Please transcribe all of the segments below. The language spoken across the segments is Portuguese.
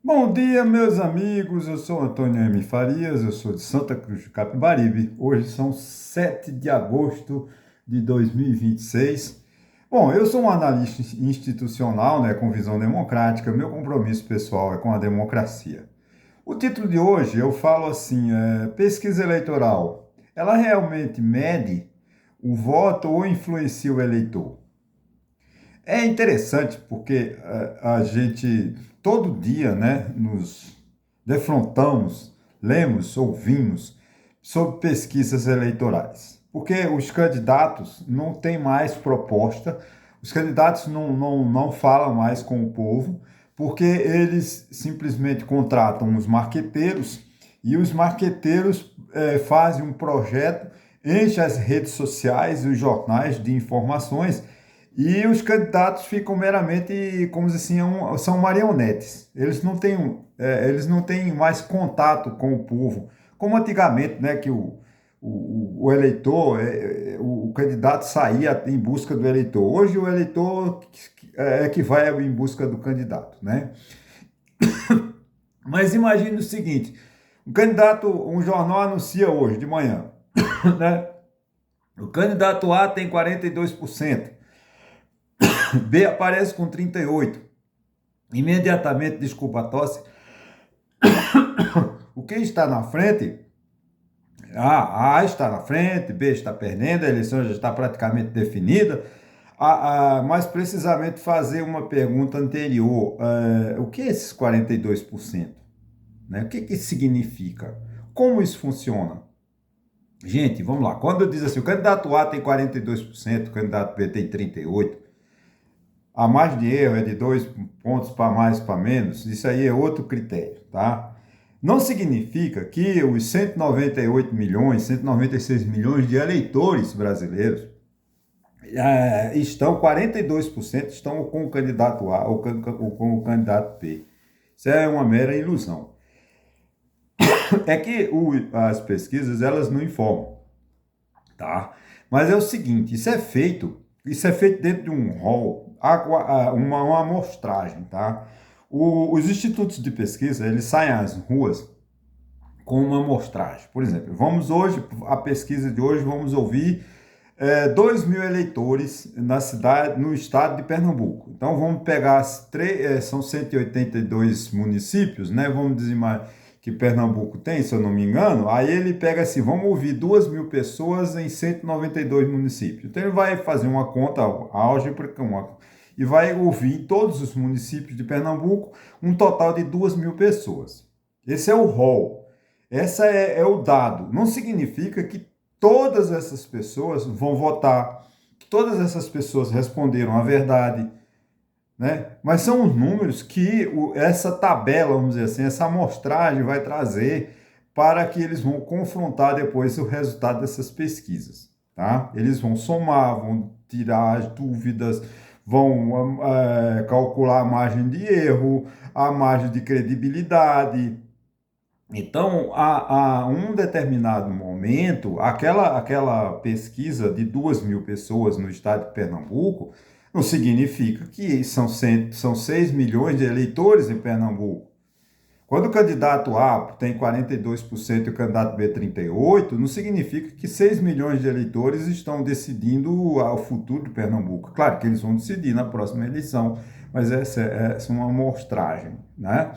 Bom dia, meus amigos. Eu sou Antônio M. Farias, eu sou de Santa Cruz do Capibaribe. Hoje são 7 de agosto de 2026. Bom, eu sou um analista institucional, né, com visão democrática. Meu compromisso pessoal é com a democracia. O título de hoje eu falo assim: pesquisa eleitoral. Ela realmente mede o voto ou influencia o eleitor? É interessante porque a gente todo dia, né, nos defrontamos, lemos, ouvimos sobre pesquisas eleitorais. Porque os candidatos não têm mais proposta, os candidatos não falam mais com o povo, porque eles simplesmente contratam os marqueteiros e os marqueteiros fazem um projeto, enchem as redes sociais e os jornais de informações e os candidatos ficam meramente, como se assim, são marionetes. Eles não têm mais contato com o povo, como antigamente, né, que o eleitor, o candidato saía em busca do eleitor. Hoje o eleitor é que vai em busca do candidato, né? Mas imagine o seguinte, um jornal anuncia hoje de manhã, né? O candidato A tem 42%. B aparece com 38%. Imediatamente, desculpa a tosse, o que está na frente, A está na frente, B está perdendo, a eleição já está praticamente definida. Mais precisamente fazer uma pergunta anterior, o que é esses 42%? Né? O que, que isso significa? Como isso funciona? Gente, vamos lá, quando eu diz assim, o candidato A tem 42%, o candidato B tem 38%, a margem de erro é de 2 pontos para mais, para menos, isso aí é outro critério, tá? Não significa que os 198 milhões, 196 milhões de eleitores brasileiros estão, 42% estão com o candidato A ou com o candidato B. Isso é uma mera ilusão. É que as pesquisas, elas não informam, tá? Mas é o seguinte, isso é feito dentro de um rol, uma amostragem, tá? Os institutos de pesquisa, eles saem às ruas com uma amostragem. Por exemplo, a pesquisa de hoje, vamos ouvir 2 mil eleitores no estado de Pernambuco. Então vamos pegar são 182 municípios, né? Vamos dizer que Pernambuco tem, se eu não me engano. Aí ele pega assim, vamos ouvir 2 mil pessoas em 192 municípios. Então ele vai fazer uma conta álgebra e vai ouvir em todos os municípios de Pernambuco um total de 2 mil pessoas. Esse é o rol. Esse é o dado. Não significa que todas essas pessoas vão votar, que todas essas pessoas responderam a verdade, né? Mas são os números que essa tabela, vamos dizer assim, essa amostragem vai trazer para que eles vão confrontar depois o resultado dessas pesquisas, tá? Eles vão somar, vão tirar as dúvidas, vão calcular a margem de erro, a margem de credibilidade. Então, a um determinado momento, aquela pesquisa de 2 mil pessoas no estado de Pernambuco não significa que são 6 milhões de eleitores em Pernambuco. Quando o candidato A tem 42% e o candidato B 38%, não significa que 6 milhões de eleitores estão decidindo o futuro de Pernambuco. Claro que eles vão decidir na próxima eleição, mas essa é uma amostragem, né?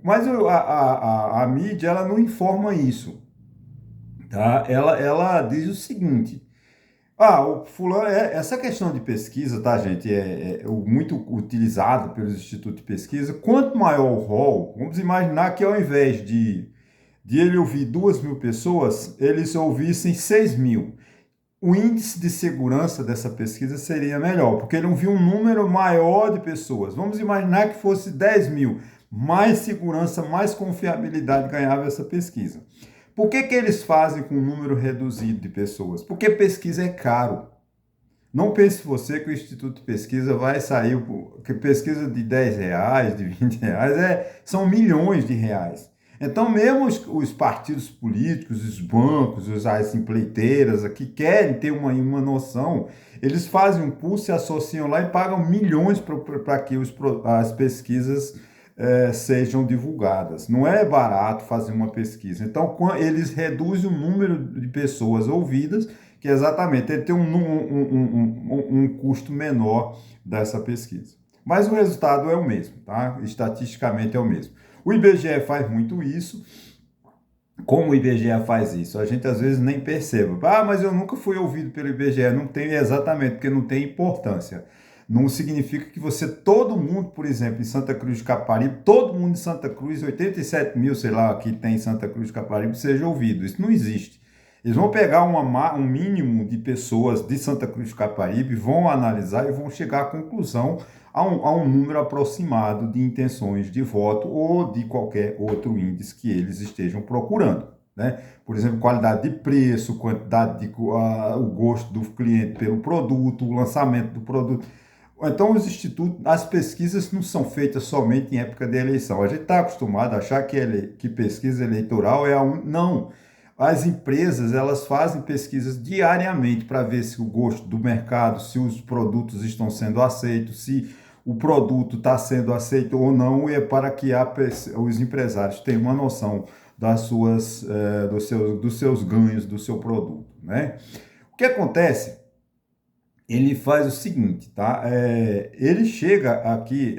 Mas a mídia ela não informa isso, tá? Ela diz o seguinte: o fulano, essa questão de pesquisa, tá, gente, muito utilizado pelos institutos de pesquisa. Quanto maior o rol, vamos imaginar que ao invés de ele ouvir 2 mil pessoas, eles ouvissem 6 mil. O índice de segurança dessa pesquisa seria melhor, porque ele não viu um número maior de pessoas. Vamos imaginar que fosse 10 mil. Mais segurança, mais confiabilidade ganhava essa pesquisa. Por que, que eles fazem com um número reduzido de pessoas? Porque pesquisa é caro. Não pense você que o Instituto de Pesquisa vai sair, que pesquisa de R$ 10, de R$ 20, são milhões de reais. Então, mesmo os partidos políticos, os bancos, as empreiteiras que querem ter uma noção, eles fazem um curso, se associam lá e pagam milhões para que as pesquisas sejam divulgadas. Não é barato fazer uma pesquisa. Então, eles reduzem o número de pessoas ouvidas, que é exatamente ele tem um custo menor dessa pesquisa. Mas o resultado é o mesmo, tá? Estatisticamente é o mesmo. O IBGE faz muito isso. Como o IBGE faz isso? A gente às vezes nem percebe. Ah, mas eu nunca fui ouvido pelo IBGE. Não tem exatamente, porque não tem importância. Não significa que todo mundo, por exemplo, em Santa Cruz de Caparibe, todo mundo em Santa Cruz, 87 mil, sei lá, que tem em Santa Cruz de Caparibe, seja ouvido. Isso não existe. Eles vão pegar um mínimo de pessoas de Santa Cruz de Caparibe, vão analisar e vão chegar à conclusão a um número aproximado de intenções de voto ou de qualquer outro índice que eles estejam procurando, né? Por exemplo, qualidade de preço, quantidade o gosto do cliente pelo produto, o lançamento do produto. Então, os institutos, as pesquisas não são feitas somente em época de eleição. A gente está acostumado a achar que pesquisa eleitoral é Não. As empresas, elas fazem pesquisas diariamente para ver se o gosto do mercado, se os produtos estão sendo aceitos, se o produto está sendo aceito ou não, e é para que os empresários tenham uma noção dos seus ganhos do seu produto, né? O que acontece? Ele faz o seguinte, tá? Ele chega aqui,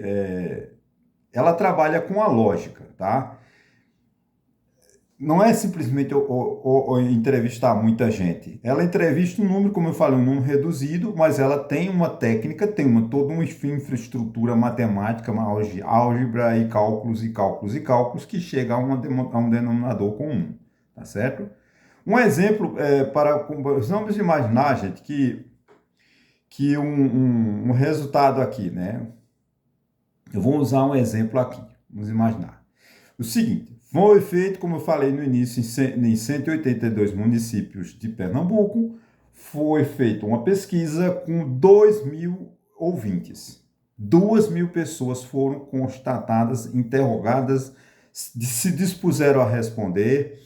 ela trabalha com a lógica, tá? Não é simplesmente entrevistar muita gente. Ela entrevista um número, como eu falei, um número reduzido, mas ela tem uma técnica, tem toda uma infraestrutura matemática, uma álgebra e cálculos e cálculos e cálculos que chega a um denominador comum, tá certo? Um exemplo, vamos imaginar, gente, que um resultado aqui, né? Eu vou usar um exemplo aqui, vamos imaginar. O seguinte, foi feito, como eu falei no início, em 182 municípios de Pernambuco, foi feita uma pesquisa com 2.000 ouvintes. 2.000 pessoas foram constatadas, interrogadas, se dispuseram a responder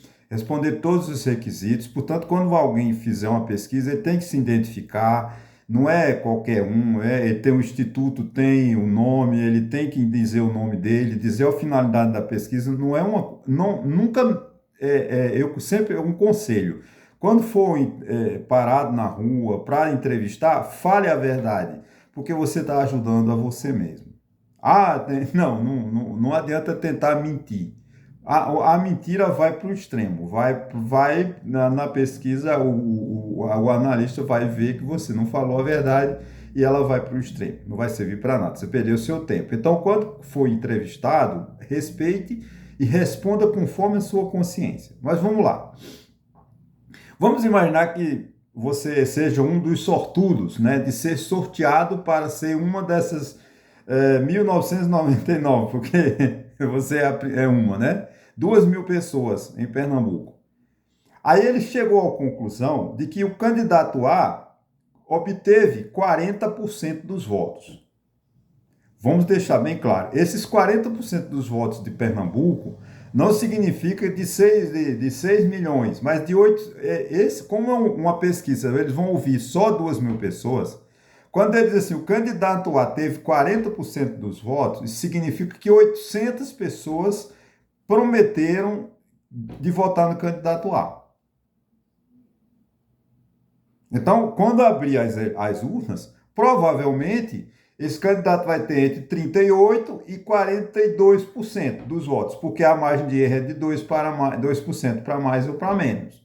todos os requisitos. Portanto, quando alguém fizer uma pesquisa, ele tem que se identificar, não é qualquer um, ele tem um instituto, tem o nome, ele tem que dizer o nome dele, dizer a finalidade da pesquisa, nunca, eu sempre, um conselho, quando for parado na rua para entrevistar, fale a verdade, porque você está ajudando a você mesmo. Não adianta tentar mentir. A mentira vai para o extremo, vai na pesquisa, o analista vai ver que você não falou a verdade e ela vai para o extremo, não vai servir para nada, você perdeu o seu tempo. Então, quando for entrevistado, respeite e responda conforme a sua consciência. Mas vamos lá. Vamos imaginar que você seja um dos sortudos, né, de ser sorteado para ser uma dessas 1999, porque você é uma, né? 2.000 pessoas em Pernambuco. Aí ele chegou à conclusão de que o candidato A obteve 40% dos votos. Vamos deixar bem claro, esses 40% dos votos de Pernambuco não significa de 6 milhões, mas de 8. Como é uma pesquisa, eles vão ouvir só 2.000 pessoas. Quando ele diz assim, o candidato A teve 40% dos votos, isso significa que 800 pessoas prometeram de votar no candidato A. Então, quando abrir as urnas, provavelmente esse candidato vai ter entre 38% e 42% dos votos, porque a margem de erro é de 2% para mais ou para menos.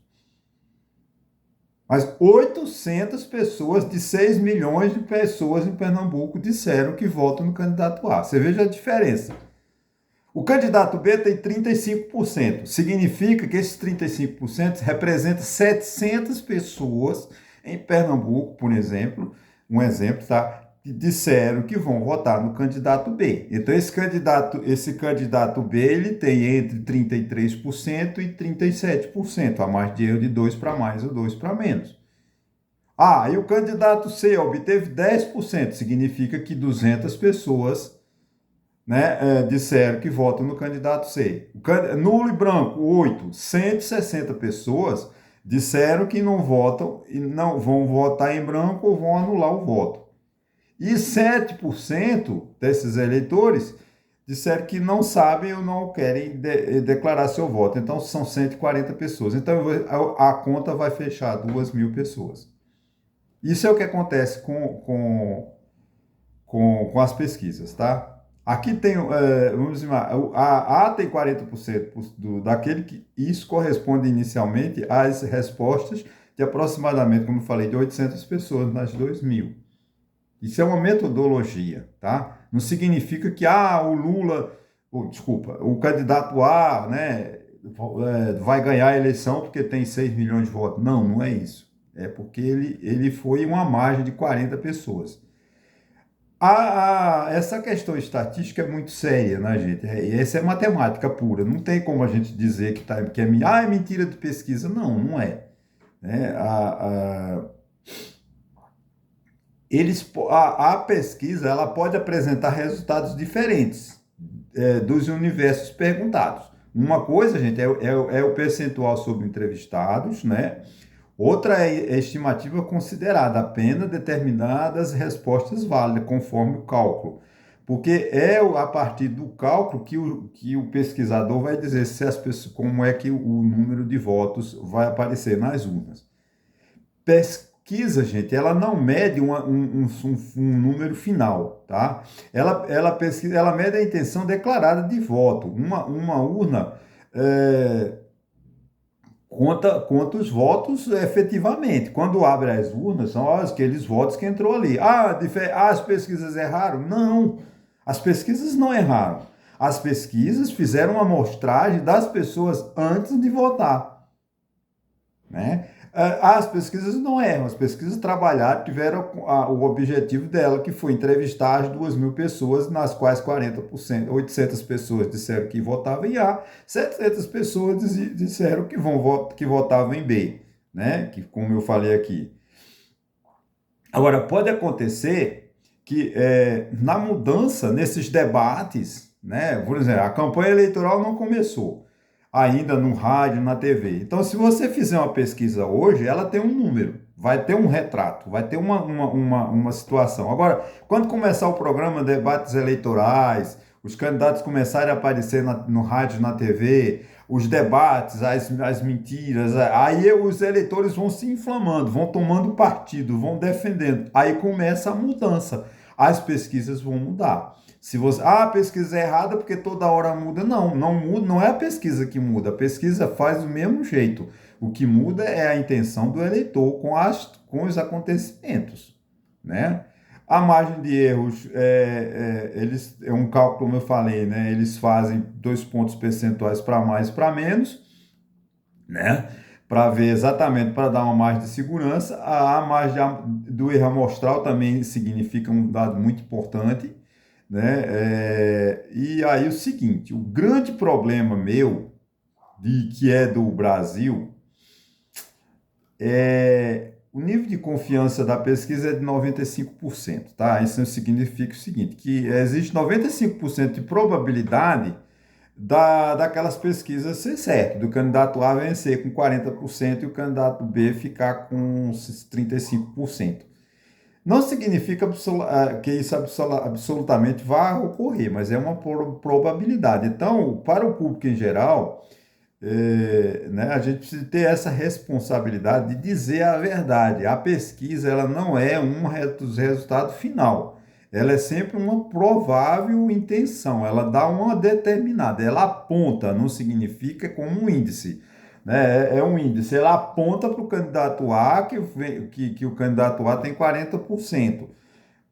Mas 800 pessoas de 6 milhões de pessoas em Pernambuco disseram que votam no candidato A. Você veja a diferença. O candidato B tem 35%. Significa que esses 35% representam 700 pessoas em Pernambuco, por exemplo, um exemplo, tá? Que disseram que vão votar no candidato B. Então, esse candidato B, ele tem entre 33% e 37%, a margem de erro de 2 para mais ou 2 para menos. E o candidato C obteve 10%, significa que 200 pessoas né, disseram que votam no candidato C. Nulo e branco, 8. 160 pessoas disseram que não votam e não vão votar em branco ou vão anular o voto. E 7% desses eleitores disseram que não sabem ou não querem declarar seu voto. Então, são 140 pessoas. Então, a conta vai fechar 2.000 pessoas. Isso é o que acontece com as pesquisas, tá? Aqui tem, vamos dizer, a A tem 40% daquele que isso corresponde inicialmente às respostas de aproximadamente, como eu falei, de 800 pessoas nas 2.000. Isso é uma metodologia, tá? Não significa que, o Lula, o candidato A, né, vai ganhar a eleição porque tem 6 milhões de votos. Não, não é isso. É porque ele foi uma margem de 40 pessoas. Essa questão estatística é muito séria, né, gente? Essa é matemática pura. Não tem como a gente dizer que é mentira de pesquisa. Não, não é. Né? A pesquisa ela pode apresentar resultados diferentes dos universos perguntados. Uma coisa, gente, é o percentual sobre entrevistados, né? Outra é a estimativa considerada, apenas determinadas respostas válidas, conforme o cálculo. Porque é a partir do cálculo que o pesquisador vai dizer se as pessoas, como é que o número de votos vai aparecer nas urnas. Pesquisa, gente, ela não mede um número final, tá? Ela mede a intenção declarada de voto. Uma urna conta os votos efetivamente. Quando abre as urnas, são aqueles votos que entrou ali. As pesquisas erraram? Não, as pesquisas não erraram. As pesquisas fizeram uma amostragem das pessoas antes de votar, né? As pesquisas não erram, as pesquisas trabalharam, tiveram o objetivo dela, que foi entrevistar as 2.000 pessoas, nas quais 40%, 800 pessoas disseram que votavam em A, 700 pessoas disseram que votavam em B, né? Que, como eu falei aqui. Agora, pode acontecer que na mudança, nesses debates, né? Por exemplo, a campanha eleitoral não começou ainda no rádio, na TV. Então, se você fizer uma pesquisa hoje, ela tem um número, vai ter um retrato, vai ter uma situação. Agora, quando começar o programa Debates Eleitorais, os candidatos começarem a aparecer no rádio, na TV, os debates, as mentiras, aí os eleitores vão se inflamando, vão tomando partido, vão defendendo. Aí começa a mudança. As pesquisas vão mudar. Se você, a pesquisa é errada porque toda hora muda. Não, não muda, não é a pesquisa que muda. A pesquisa faz do mesmo jeito. O que muda é a intenção do eleitor com os acontecimentos, né? A margem de erros, é um cálculo, como eu falei, né? Eles fazem 2 pontos percentuais para mais e para menos, né? Para ver exatamente, para dar uma margem de segurança. A margem do erro amostral também significa um dado muito importante, né? E aí o seguinte, o grande problema meu, que é do Brasil, o nível de confiança da pesquisa é de 95%, tá? Isso significa o seguinte, que existe 95% de probabilidade daquelas pesquisas ser certo, do candidato A vencer com 40% e o candidato B ficar com 35%. Não significa que isso absolutamente vá ocorrer, mas é uma probabilidade. Então, para o público em geral, né, a gente precisa ter essa responsabilidade de dizer a verdade. A pesquisa ela não é um resultado final. Ela é sempre uma provável intenção. Ela dá uma determinada. Ela aponta, não significa como um índice. Né? É um índice. Ela aponta para o candidato A que o candidato A tem 40%.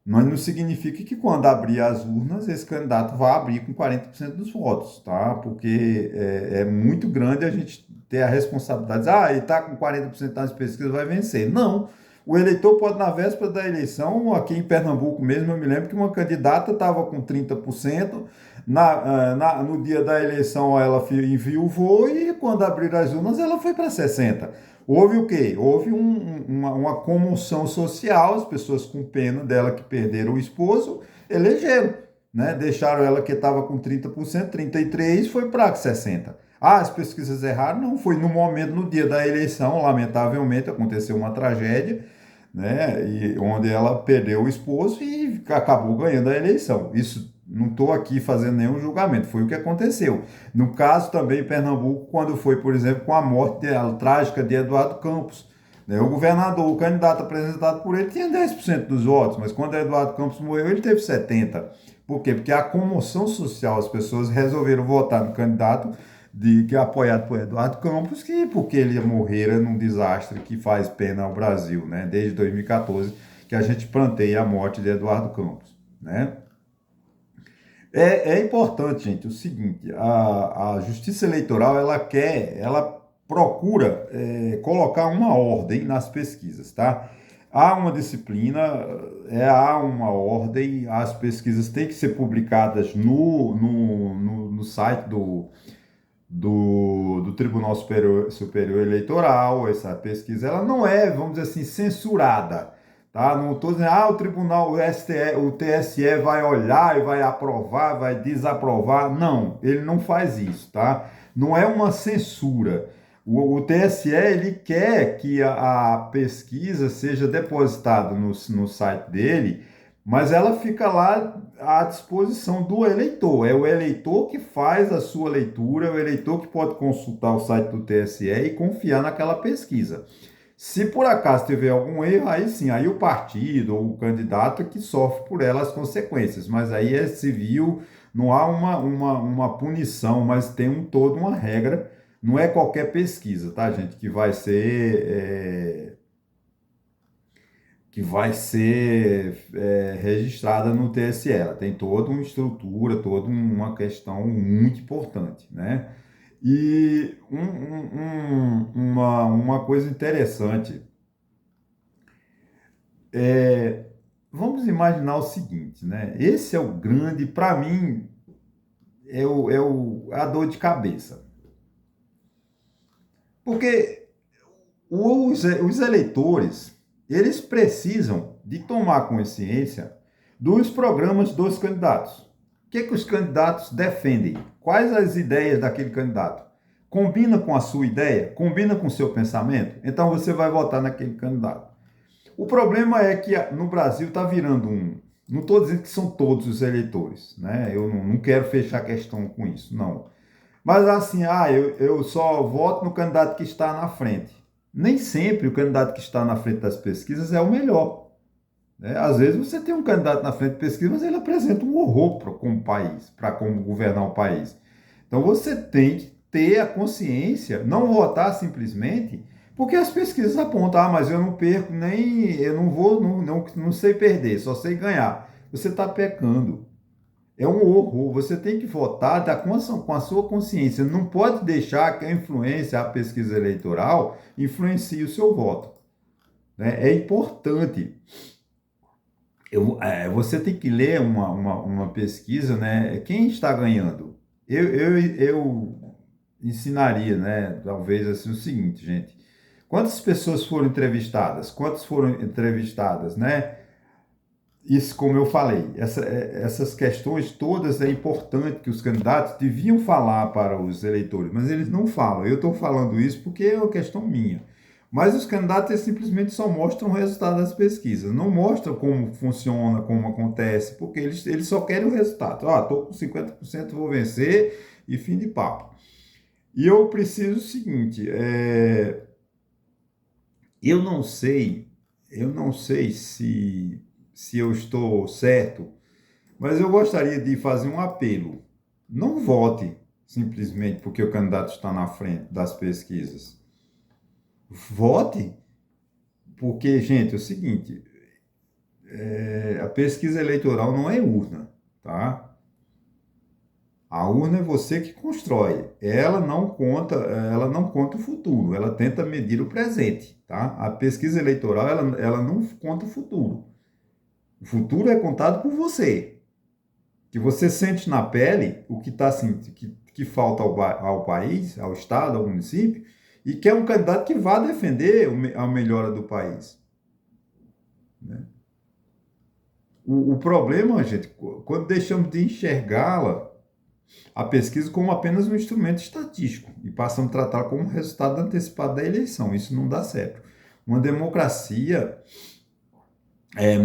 Mas não significa que quando abrir as urnas, esse candidato vai abrir com 40% dos votos, tá? Porque é muito grande a gente ter a responsabilidade de dizer, ele está com 40% das pesquisas, vai vencer. Não. O eleitor pode, na véspera da eleição, aqui em Pernambuco mesmo, eu me lembro que uma candidata estava com 30%, no dia da eleição ela enviou e quando abriram as urnas ela foi para 60%. Houve o quê? Houve uma comoção social, as pessoas com pena dela que perderam o esposo, elegeram. né? Deixaram ela que estava com 30%, 33%, foi para 60%. Ah, as pesquisas erraram? Não, foi no momento, no dia da eleição, lamentavelmente, aconteceu uma tragédia, né? E onde ela perdeu o esposo e acabou ganhando a eleição. Isso não estou aqui fazendo nenhum julgamento, foi o que aconteceu. No caso também em Pernambuco, quando foi, por exemplo, com a morte trágica de Eduardo Campos, né? O governador, o candidato apresentado por ele, tinha 10% dos votos, mas quando Eduardo Campos morreu, ele teve 70%. Por quê? Porque a comoção social, as pessoas resolveram votar no candidato que é apoiado por Eduardo Campos, porque ele morrera num desastre que faz pena ao Brasil, né? Desde 2014, que a gente planteia a morte de Eduardo Campos, né? É importante, gente, o seguinte, a Justiça Eleitoral, ela procura colocar uma ordem nas pesquisas, tá? Há uma disciplina, há uma ordem, as pesquisas têm que ser publicadas no site do Tribunal Superior Eleitoral. Essa pesquisa, ela não é, vamos dizer assim, censurada, tá? Não estou dizendo, o Tribunal, o STE, o TSE vai olhar e vai aprovar, vai desaprovar. Não, ele não faz isso, tá? Não é uma censura. O TSE, ele quer que a pesquisa seja depositada no site dele, mas ela fica lá à disposição do eleitor. É o eleitor que faz a sua leitura, é o eleitor que pode consultar o site do TSE e confiar naquela pesquisa. Se por acaso tiver algum erro, aí sim, aí o partido ou o candidato é que sofre por ela as consequências, mas aí é civil, não há uma punição, mas tem toda uma regra, não é qualquer pesquisa, tá, gente, que vai ser registrada no TSE. Ela tem toda uma estrutura, toda uma questão muito importante, né? E uma coisa interessante vamos imaginar o seguinte, né? Esse é o grande, para mim, a dor de cabeça. Porque os eleitores, eles precisam de tomar consciência dos programas dos candidatos. O que os candidatos defendem? Quais as ideias daquele candidato? Combina com a sua ideia? Combina com o seu pensamento? Então você vai votar naquele candidato. O problema é que no Brasil está virando Não estou dizendo que são todos os eleitores, né? Eu não quero fechar a questão com isso, não. Mas assim, eu só voto no candidato que está na frente. Nem sempre o candidato que está na frente das pesquisas é o melhor, né? Às vezes você tem um candidato na frente de pesquisa, mas ele apresenta um horror como país, para como governar o país. Então você tem que ter a consciência, não votar simplesmente, porque as pesquisas apontam, mas eu não perco nem, eu não vou, não sei perder, só sei ganhar. Você está pecando. É um horror. Você tem que votar com a sua consciência. Não pode deixar que a influência, a pesquisa eleitoral, influencie o seu voto, né? É importante. Você tem que ler uma pesquisa, né? Quem está ganhando? Eu ensinaria, né? Talvez assim o seguinte, gente. Quantas pessoas foram entrevistadas? Quantas foram entrevistadas, né? Isso, como eu falei, essas questões todas é importante que os candidatos deviam falar para os eleitores, mas eles não falam. Eu estou falando isso porque é uma questão minha. Mas os candidatos eles simplesmente só mostram o resultado das pesquisas, não mostram como funciona, como acontece, porque eles só querem o resultado. Estou com 50%, vou vencer e fim de papo. E eu preciso o seguinte, eu não sei se eu estou certo, mas eu gostaria de fazer um apelo. Não vote simplesmente porque o candidato está na frente das pesquisas. Vote porque, gente, é o seguinte, a pesquisa eleitoral não é urna, tá? A urna é você que constrói. Ela não conta o futuro, ela tenta medir o presente, tá? A pesquisa eleitoral, ela não conta o futuro. O futuro é contado por você. Que você sente na pele o que está assim, que falta ao país, ao Estado, ao município, e que é um candidato que vá defender a melhora do país, né? O problema, gente, quando deixamos de enxergá-la, a pesquisa como apenas um instrumento estatístico e passamos a tratá-la como resultado antecipado da eleição. Isso não dá certo. Uma democracia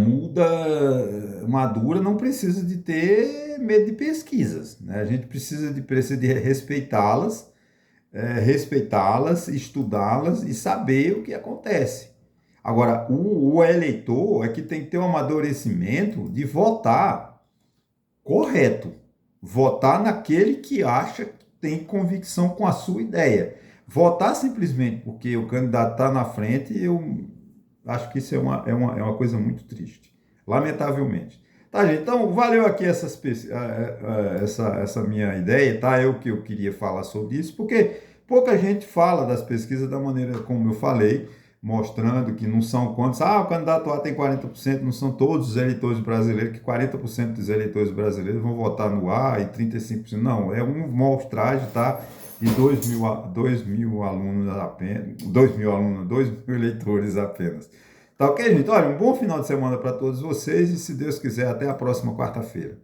muda, madura, não precisa de ter medo de pesquisas, né? A gente precisa de respeitá-las, estudá-las e saber o que acontece. Agora, o eleitor é que tem que ter um amadurecimento de votar correto. Votar naquele que acha que tem convicção com a sua ideia. Votar simplesmente porque o candidato está na frente, eu acho que isso é uma coisa muito triste, lamentavelmente. Tá, gente? Então, valeu aqui essa minha ideia, tá? Que eu queria falar sobre isso, porque pouca gente fala das pesquisas da maneira como eu falei, mostrando que não são quantos, o candidato A tem 40%, não são todos os eleitores brasileiros, que 40% dos eleitores brasileiros vão votar no A e 35%, não, é uma amostragem, tá? De 2 mil alunos apenas, 2 mil eleitores apenas. Tá ok, gente? Olha, um bom final de semana para todos vocês e, se Deus quiser, até a próxima quarta-feira.